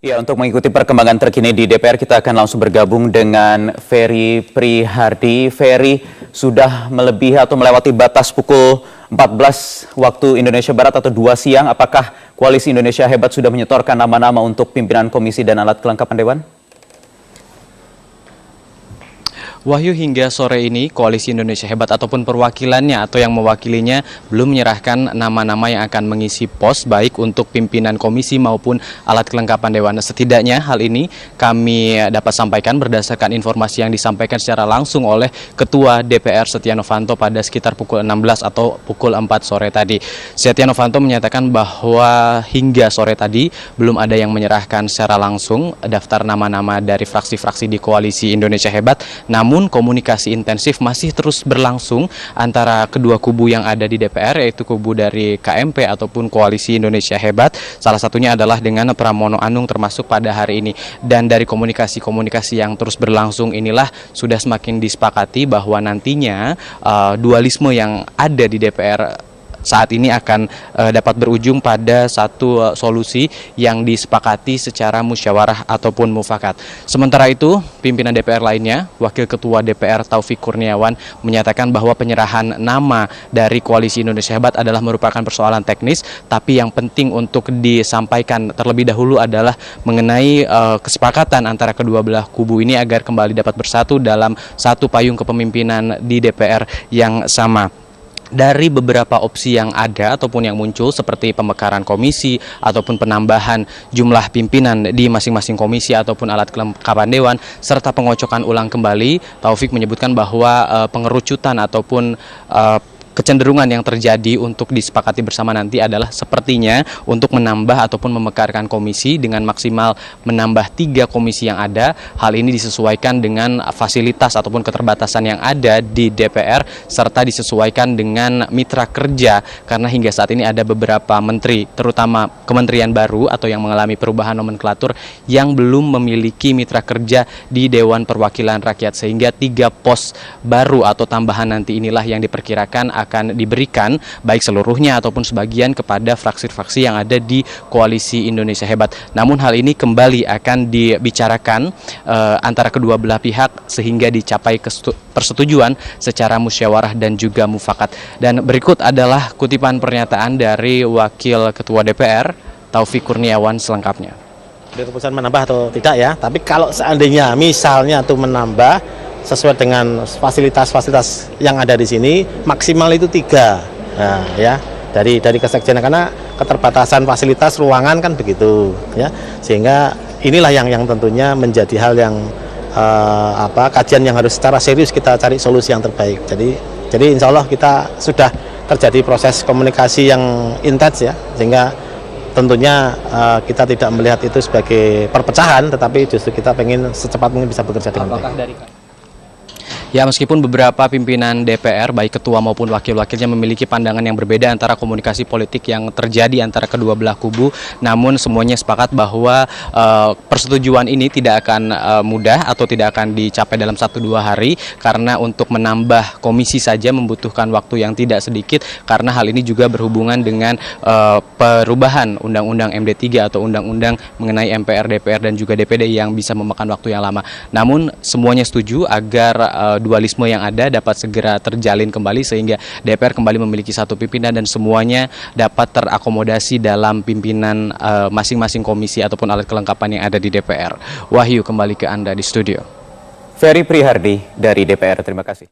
Ya, untuk mengikuti perkembangan terkini di DPR, kita akan langsung bergabung dengan Ferry Prihardi. Ferry, sudah melebihi atau melewati batas pukul 14 waktu Indonesia Barat atau 2 siang. Apakah Koalisi Indonesia Hebat sudah menyetorkan nama-nama untuk pimpinan komisi dan alat kelengkapan Dewan? Wahyu, hingga sore ini Koalisi Indonesia Hebat ataupun perwakilannya atau yang mewakilinya belum menyerahkan nama-nama yang akan mengisi pos baik untuk pimpinan komisi maupun alat kelengkapan Dewan. Setidaknya hal ini kami dapat sampaikan berdasarkan informasi yang disampaikan secara langsung oleh Ketua DPR Setia Novanto pada sekitar pukul 16 atau pukul 4 sore tadi. Setia Novanto menyatakan bahwa hingga sore tadi belum ada yang menyerahkan secara langsung daftar nama-nama dari fraksi-fraksi di Koalisi Indonesia Hebat. Namun komunikasi intensif masih terus berlangsung antara kedua kubu yang ada di DPR, yaitu kubu dari KMP ataupun Koalisi Indonesia Hebat. Salah satunya adalah dengan Pramono Anung termasuk pada hari ini. Dan dari komunikasi-komunikasi yang terus berlangsung inilah sudah semakin disepakati bahwa nantinya dualisme yang ada di DPR saat ini akan dapat berujung pada satu solusi yang disepakati secara musyawarah ataupun mufakat. Sementara itu, pimpinan DPR lainnya, Wakil Ketua DPR Taufik Kurniawan menyatakan bahwa penyerahan nama dari Koalisi Indonesia Hebat adalah merupakan persoalan teknis, tapi yang penting untuk disampaikan terlebih dahulu adalah mengenai kesepakatan antara kedua belah kubu ini agar kembali dapat bersatu dalam satu payung kepemimpinan di DPR yang sama. Dari beberapa opsi yang ada ataupun yang muncul seperti pemekaran komisi ataupun penambahan jumlah pimpinan di masing-masing komisi ataupun alat kelengkapan Dewan serta pengocokan ulang kembali, Taufik menyebutkan bahwa pengerucutan ataupun kecenderungan yang terjadi untuk disepakati bersama nanti adalah sepertinya untuk menambah ataupun memekarkan komisi dengan maksimal menambah 3 komisi yang ada. Hal ini disesuaikan dengan fasilitas ataupun keterbatasan yang ada di DPR serta disesuaikan dengan mitra kerja, karena hingga saat ini ada beberapa menteri, terutama kementerian baru atau yang mengalami perubahan nomenklatur yang belum memiliki mitra kerja di Dewan Perwakilan Rakyat, sehingga 3 pos baru atau tambahan nanti inilah yang diperkirakan akan diberikan baik seluruhnya ataupun sebagian kepada fraksi-fraksi yang ada di Koalisi Indonesia Hebat. Namun hal ini kembali akan dibicarakan antara kedua belah pihak sehingga dicapai persetujuan secara musyawarah dan juga mufakat. Dan berikut adalah kutipan pernyataan dari Wakil Ketua DPR Taufik Kurniawan selengkapnya. Keputusan menambah atau tidak ya, tapi kalau seandainya misalnya tuh menambah sesuai dengan fasilitas-fasilitas yang ada di sini, maksimal itu 3. Nah, ya, dari kesekjenan, karena keterbatasan fasilitas ruangan kan begitu ya, sehingga inilah yang tentunya menjadi hal yang kajian yang harus secara serius kita cari solusi yang terbaik. Jadi insya Allah kita sudah terjadi proses komunikasi yang intens ya, sehingga tentunya kita tidak melihat itu sebagai perpecahan, tetapi justru kita pengen secepat mungkin bisa bekerja dengan baik. Ya, meskipun beberapa pimpinan DPR, baik ketua maupun wakil-wakilnya memiliki pandangan yang berbeda antara komunikasi politik yang terjadi antara kedua belah kubu, namun semuanya sepakat bahwa persetujuan ini tidak akan mudah atau tidak akan dicapai dalam 1-2 hari, karena untuk menambah komisi saja membutuhkan waktu yang tidak sedikit, karena hal ini juga berhubungan dengan perubahan Undang-Undang MD3 atau Undang-Undang mengenai MPR, DPR, dan juga DPD yang bisa memakan waktu yang lama. Namun semuanya setuju agar dualisme yang ada dapat segera terjalin kembali sehingga DPR kembali memiliki satu pimpinan dan semuanya dapat terakomodasi dalam pimpinan masing-masing komisi ataupun alat kelengkapan yang ada di DPR. Wahyu, kembali ke Anda di studio. Ferry Prihardi dari DPR, terima kasih.